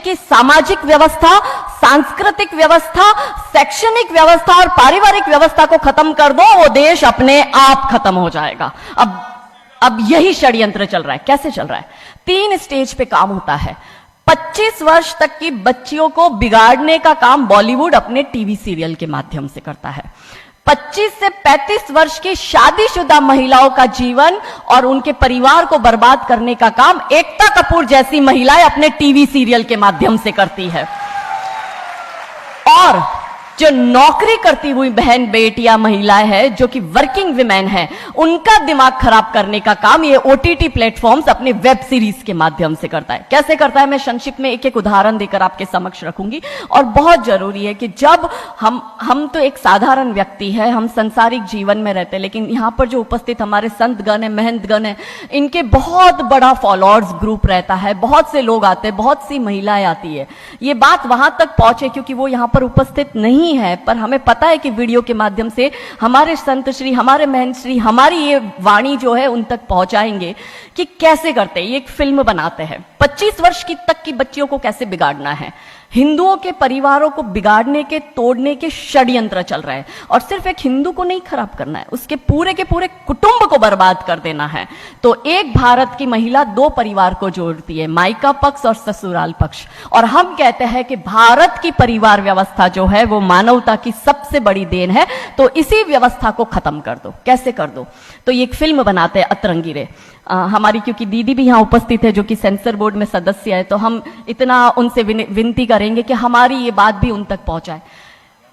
की सामाजिक व्यवस्था, सांस्कृतिक व्यवस्था, शैक्षणिक व्यवस्था और पारिवारिक व्यवस्था को खत्म कर दो, वो देश अपने आप खत्म हो जाएगा। अब यही षड्यंत्र चल रहा है। कैसे चल रहा है? 3 स्टेज पे काम होता है। 25 वर्ष तक की बच्चियों को बिगाड़ने का काम बॉलीवुड अपने टीवी सीरियल के माध्यम से करता है। 25 से 35 वर्ष की शादीशुदा महिलाओं का जीवन और उनके परिवार को बर्बाद करने का काम एकता कपूर जैसी महिलाएं अपने टीवी सीरियल के माध्यम से करती है। और जो नौकरी करती हुई बहन बेटियां महिलाएं हैं, जो कि वर्किंग विमेन हैं, उनका दिमाग खराब करने का काम ये ओटीटी प्लेटफॉर्म्स अपने वेब सीरीज के माध्यम से करता है। कैसे करता है, मैं संक्षिप्त में एक एक उदाहरण देकर आपके समक्ष रखूंगी। और बहुत जरूरी है कि जब हम तो एक साधारण व्यक्ति है, हम संसारिक जीवन में रहते हैं, लेकिन यहां पर जो उपस्थित हमारे संतगण है, महंतगण है, इनके बहुत बड़ा फॉलोअर्स ग्रुप रहता है, बहुत से लोग आते हैं, बहुत सी महिलाएं आती है। ये बात वहां तक पहुंचे क्योंकि वो यहां पर उपस्थित नहीं है, पर हमें पता है कि वीडियो के माध्यम से हमारे संत श्री, हमारे महंत श्री हमारी ये वाणी जो है उन तक पहुंचाएंगे कि कैसे करते हैं। ये एक फिल्म बनाते हैं, 25 वर्ष तक की बच्चियों को कैसे बिगाड़ना है। हिंदुओं के परिवारों को बिगाड़ने के, तोड़ने के षड्यंत्र चल रहे हैं। और सिर्फ एक हिंदू को नहीं खराब करना है, उसके पूरे के पूरे कुटुंब को बर्बाद कर देना है। तो एक भारत की महिला 2 परिवार को जोड़ती है, मायका पक्ष और ससुराल पक्ष। और हम कहते हैं कि भारत की परिवार व्यवस्था जो है वो मानवता की सबसे बड़ी देन है। तो इसी व्यवस्था को खत्म कर दो। कैसे कर दो? तो ये एक फिल्म बनाते हैं अतरंगी रे। हमारी क्योंकि दीदी भी यहां उपस्थित है जो कि सेंसर बोर्ड में सदस्य है, तो हम इतना उनसे विनती करेंगे कि हमारी ये बात भी उन तक पहुंचाए।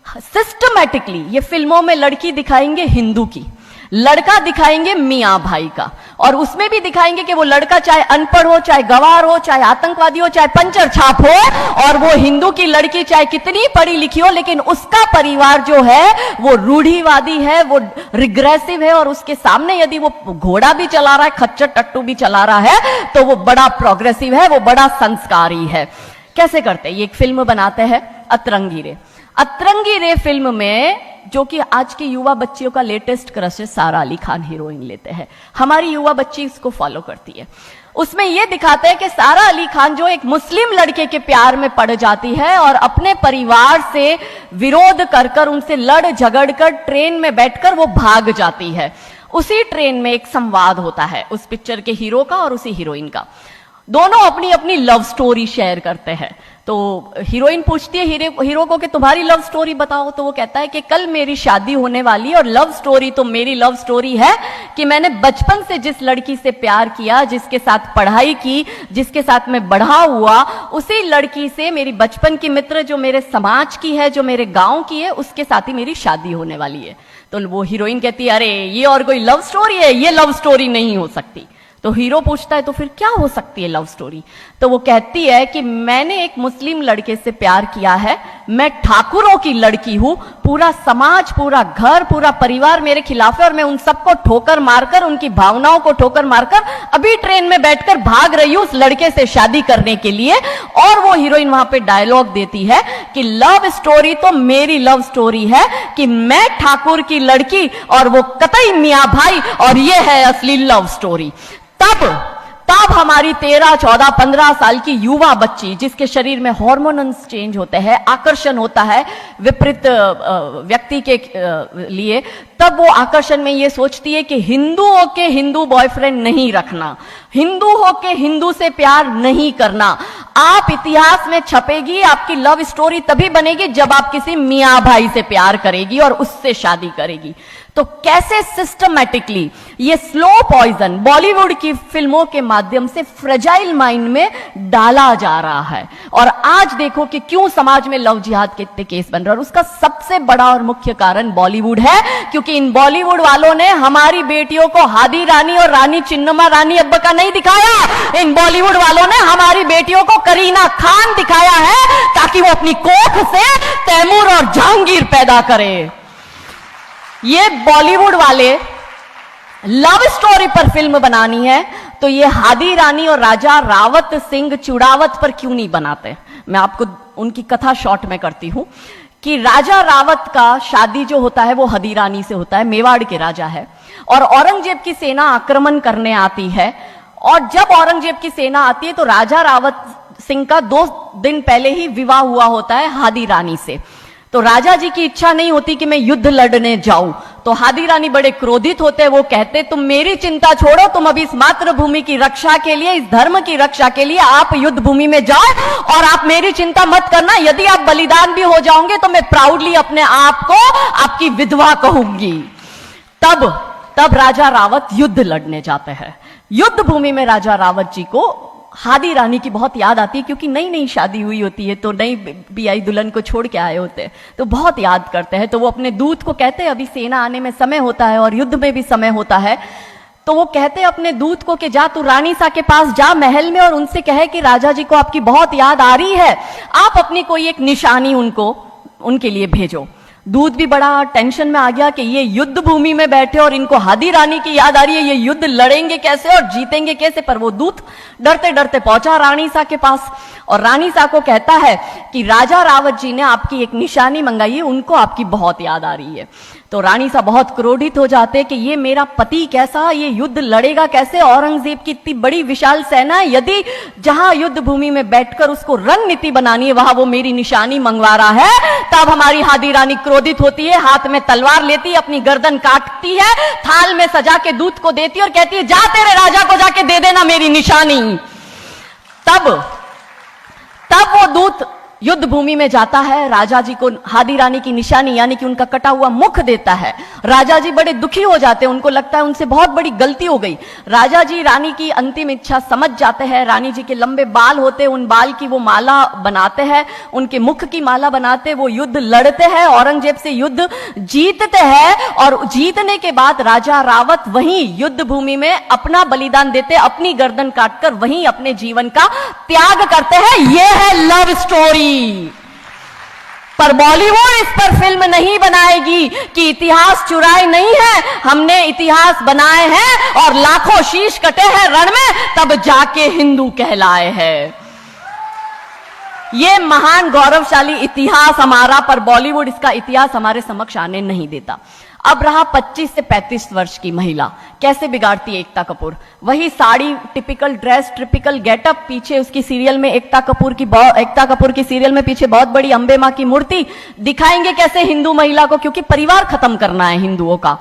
सिस्टमैटिकली ये फिल्मों में लड़की दिखाएंगे हिंदू की, लड़का दिखाएंगे मियां भाई का, और उसमें भी दिखाएंगे कि वो लड़का चाहे अनपढ़ हो, चाहे गवार हो, चाहे आतंकवादी हो, चाहे पंचर छाप हो, और वो हिंदू की लड़की चाहे कितनी पढ़ी लिखी हो, लेकिन उसका परिवार जो है वो रूढ़िवादी है, वो रिग्रेसिव है, और उसके सामने यदि वो घोड़ा भी चला रहा है, खच्चर टट्टू भी चला रहा है, तो वो बड़ा प्रोग्रेसिव है, वो बड़ा संस्कारी है। कैसे करते हैं? ये एक फिल्म बनाते हैं अतरंगी रे। अतरंगी रे फिल्म में, जो कि आज की युवा बच्चियों का लेटेस्ट क्रश है, सारा अली खान हीरोइन लेते हैं। हमारी युवा बच्ची इसको फॉलो करती है। उसमें यह दिखाते हैं कि सारा अली खान जो एक मुस्लिम लड़के के प्यार में पड़ जाती है और अपने परिवार से विरोध कर कर, उनसे लड़ झगड़ कर ट्रेन में बैठकर वो भाग जाती है। उसी ट्रेन में एक संवाद होता है उस पिक्चर के हीरो का और उसी हीरोइन का। दोनों अपनी अपनी लव स्टोरी शेयर करते हैं। तो हीरोइन पूछती है हीरो को कि तुम्हारी लव स्टोरी बताओ। तो वो कहता है कि कल मेरी शादी होने वाली, और लव स्टोरी तो मेरी लव स्टोरी है कि मैंने बचपन से जिस लड़की से प्यार किया, जिसके साथ पढ़ाई की, जिसके साथ मैं बढ़ा हुआ, उसी लड़की से, मेरी बचपन की मित्र जो मेरे समाज की है, जो मेरे गांव की है, उसके साथ ही मेरी शादी होने वाली है। तो वो हीरोइन कहती है अरे ये और कोई लव स्टोरी है, ये लव स्टोरी नहीं हो सकती। तो हीरो पूछता है तो फिर क्या हो सकती है लव स्टोरी? तो वो कहती है कि मैंने एक मुस्लिम लड़के से प्यार किया है, मैं ठाकुरों की लड़की हूं, पूरा समाज, पूरा घर, पूरा परिवार मेरे खिलाफ है, और मैं उन सबको ठोकर मारकर, उनकी भावनाओं को ठोकर मारकर अभी ट्रेन में बैठकर भाग रही हूं उस लड़के से शादी करने के लिए। और वो हीरोइन वहां पे डायलॉग देती है कि लव स्टोरी तो मेरी लव स्टोरी है कि मैं ठाकुर की लड़की और वो कतई मियां भाई, और ये है असली लव स्टोरी। तब हमारी 13, 14, 15 साल की युवा बच्ची, जिसके शरीर में हार्मोन्स चेंज होते हैं, आकर्षण होता है विपरीत व्यक्ति के लिए, तब वो आकर्षण में ये सोचती है कि हिंदुओं के हिंदू बॉयफ्रेंड नहीं रखना, हिंदू हो के हिंदू से प्यार नहीं करना। आप इतिहास में छपेगी, आपकी लव स्टोरी तभी बनेगी जब आप किसी मियां भाई से प्यार करेगी और उससे शादी करेगी। तो कैसे सिस्टमैटिकली ये स्लो पॉइजन बॉलीवुड की फिल्मों के माध्यम से फ्रेजाइल माइंड में डाला जा रहा है। और आज देखो कि क्यों समाज में लव जिहाद के इतने केस बन रहे हैं, और उसका सबसे बड़ा और मुख्य कारण बॉलीवुड है, क्योंकि इन बॉलीवुड वालों ने हमारी बेटियों को हादी रानी और रानी चिन्नमा रानी अब्बा का नहीं दिखाया। इन बॉलीवुड वालों ने हमारी बेटियों को करीना खान दिखाया है ताकि वो अपनी कोख से तैमूर और जहांगीर पैदा करे। ये बॉलीवुड वाले लव स्टोरी पर फिल्म बनानी है तो ये हादी रानी और राजा रावत सिंह चुड़ावत पर क्यों नहीं बनाते? मैं आपको उनकी कथा शॉर्ट में करती हूं कि राजा रावत का शादी जो होता है वो हदी रानी से होता है, मेवाड़ के राजा है, और औरंगजेब की सेना आक्रमण करने आती है। और जब औरंगजेब की सेना आती है तो राजा रावत सिंह का 2 दिन पहले ही विवाह हुआ होता है हादी रानी से। तो राजा जी की इच्छा नहीं होती कि मैं युद्ध लड़ने जाऊं, तो हादी रानी बड़े क्रोधित होते हैं। वो कहते तुम मेरी चिंता छोड़ो, तुम अभी इस मातृभूमि की रक्षा के लिए, इस धर्म की रक्षा के लिए आप युद्ध भूमि में जाओ और आप मेरी चिंता मत करना। यदि आप बलिदान भी हो जाओगे तो मैं प्राउडली अपने आप को आपकी विधवा कहूंगी। तब राजा रावत युद्ध लड़ने जाते हैं। युद्ध भूमि में राजा रावत जी को हादी रानी की बहुत याद आती है, क्योंकि नई नई शादी हुई होती है, तो नई बियाई दुल्हन को छोड़ के आए होते हैं, तो बहुत याद करते हैं। तो वो अपने दूत को कहते हैं अभी सेना आने में समय होता है और युद्ध में भी समय होता है, तो वो कहते हैं अपने दूत को कि जा तू रानी सा के पास जा महल में और उनसे कहे कि राजा जी को आपकी बहुत याद आ रही है, आप अपनी कोई एक निशानी उनके लिए भेजो। दूत भी बड़ा टेंशन में आ गया कि ये युद्ध भूमि में बैठे और इनको हादी रानी की याद आ रही है, ये युद्ध लड़ेंगे कैसे और जीतेंगे कैसे। पर वो दूत डरते डरते पहुंचा रानी सा के पास और रानी सा को कहता है कि राजा रावत जी ने आपकी एक निशानी मंगाई है, उनको आपकी बहुत याद आ रही है। तो रानी सा बहुत क्रोधित हो जाते कि ये मेरा पति कैसा, ये युद्ध लड़ेगा कैसे, औरंगजेब की इतनी बड़ी विशाल सेना है, यदि जहां युद्ध भूमि में बैठकर उसको रणनीति बनानी है वहां वो मेरी निशानी मंगवा रहा है। तब हमारी हादी रानी क्रोधित होती है, हाथ में तलवार लेती है, अपनी गर्दन काटती है, थाल में सजा के दूत को देती है और कहती है जा तेरे राजा को जाके दे देना मेरी निशानी। तब वो दूत युद्ध भूमि में जाता है, राजा जी को हादी रानी की निशानी यानी कि उनका कटा हुआ मुख देता है। राजा जी बड़े दुखी हो जाते हैं, उनको लगता है उनसे बहुत बड़ी गलती हो गई। राजा जी रानी की अंतिम इच्छा समझ जाते हैं। रानी जी के लंबे बाल होते हैं, उन बाल की वो माला बनाते हैं, उनके मुख की माला बनाते, वो युद्ध लड़ते हैं, औरंगजेब से युद्ध जीतते हैं और जीतने के बाद राजा रावत वहीं युद्ध भूमि में अपना बलिदान देते, अपनी गर्दन काटकर वहीं अपने जीवन का त्याग करते हैं। यह है लव स्टोरी। पर बॉलीवुड इस पर फिल्म नहीं बनाएगी कि इतिहास चुराए नहीं है, हमने इतिहास बनाए हैं और लाखों शीश कटे हैं रण में, तब जाके हिंदू कहलाए हैं। ये महान गौरवशाली इतिहास हमारा, पर बॉलीवुड इसका इतिहास हमारे समक्ष आने नहीं देता। अब रहा 25 से 35 वर्ष की महिला, कैसे बिगाड़ती है एकता कपूर। वही sari, typical dress, typical getup, पीछे उसकी सीरियल में एकता कपूर की सीरियल में पीछे बहुत बड़ी अंबे मां की मूर्ति। दिखाएंगे कैसे हिंदू महिला को, क्योंकि परिवार खत्म करना है हिंदुओं का।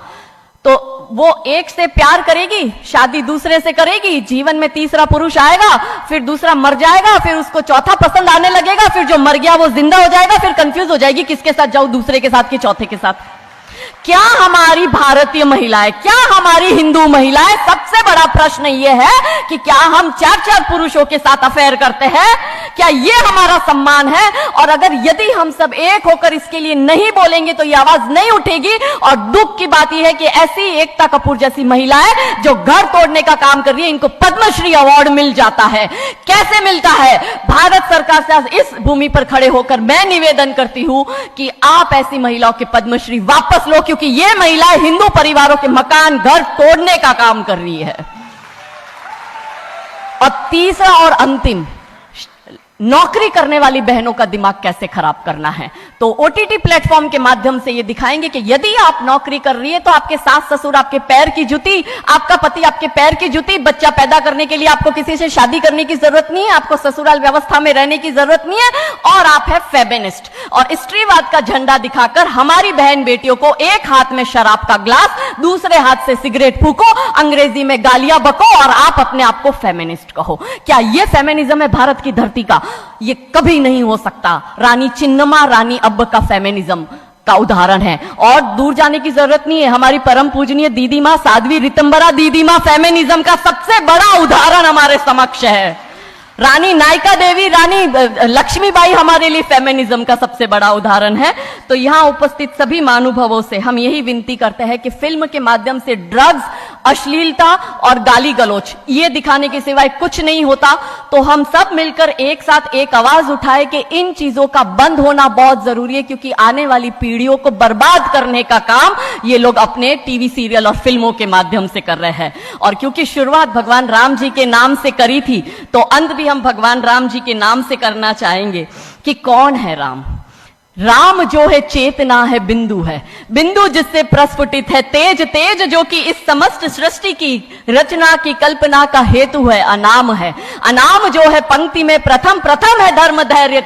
तो वो एक से प्यार करेगी, शादी दूसरे से करेगी, जीवन में तीसरा पुरुष आएगा, फिर दूसरा मर जाएगा, फिर उसको चौथा पसंद आने लगेगा, फिर जो मर गया वो जिंदा हो जाएगा, फिर कंफ्यूज हो जाएगी किसके साथ जाऊं, दूसरे के साथ कि चौथे के साथ। क्या हमारी भारतीय महिलाएं, क्या हमारी हिंदू महिलाएं, सबसे बड़ा प्रश्न यह है कि क्या हम 4-4 पुरुषों के साथ अफेयर करते हैं? क्या यह हमारा सम्मान है? और अगर यदि हम सब एक होकर इसके लिए नहीं बोलेंगे तो यह आवाज नहीं उठेगी। और दुख की बात यह है कि ऐसी एकता कपूर जैसी महिलाएं जो घर तोड़ने का काम कर रही है, इनको पद्मश्री अवार्ड मिल जाता है। कैसे मिलता है? भारत सरकार से इस भूमि पर खड़े होकर मैं निवेदन करती हूं कि आप ऐसी महिलाओं के पद्मश्री वापस लो, क्योंकि ये महिलाएं हिंदू परिवारों के मकान, घर तोड़ने का काम कर रही है। और तीसरा और अंतिम, नौकरी करने वाली बहनों का दिमाग कैसे खराब करना है। तो ओटीटी प्लेटफॉर्म के माध्यम से ये दिखाएंगे कि यदि आप नौकरी कर रही है तो आपके सास ससुर आपके पैर की जूती, आपका पति आपके पैर की जूती। बच्चा पैदा करने के लिए आपको किसी से शादी करने की जरूरत नहीं है, आपको ससुराल व्यवस्था में रहने की जरूरत नहीं है, और आप है फेमिनिस्ट। और स्त्रीवाद का झंडा दिखाकर हमारी बहन बेटियों को एक हाथ में शराब का ग्लास, दूसरे हाथ से सिगरेट फूको, अंग्रेजी में गालियां बको और आप अपने आप को फेमिनिस्ट कहो। क्या यह फेमिनिज्म है भारत की धरती का? ये कभी नहीं हो सकता। रानी चिन्नमा, रानी अब्ब का फेमिनिज्म का उदाहरण है, और दूर जाने की जरूरत नहीं है। हमारी परम पूजनीय दीदी मां साध्वी रितंबरा दीदी मां फेमिनिज्म का सबसे बड़ा उदाहरण हमारे समक्ष है। रानी नायका देवी, रानी लक्ष्मीबाई हमारे लिए फेमिनिज्म का सबसे बड़ा उदाहरण है। तो यहां उपस्थित सभी महानुभावों से हम यही विनती करते हैं कि फिल्म के माध्यम से ड्रग्स, अश्लीलता और गाली गलौच ये दिखाने के सिवाय कुछ नहीं होता। तो हम सब मिलकर एक साथ एक आवाज उठाए कि इन चीजों का बंद होना बहुत जरूरी है, क्योंकि आने वाली पीढ़ियों को बर्बाद करने का काम ये लोग अपने टीवी सीरियल और फिल्मों के माध्यम से कर रहे हैं। और क्योंकि शुरुआत भगवान राम जी के नाम से करी थी, तो अंत भी हम भगवान राम जी के नाम से करना चाहेंगे कि कौन है राम। राम जो है चेतना है, बिंदु है, बिंदु जिससे प्रस्फुटित है तेज, तेज जो कि इस समस्त सृष्टि की रचना की कल्पना का हेतु है, अनाम है, अनाम जो है पंक्ति में प्रथम, प्रथम है धर्म धैर्य का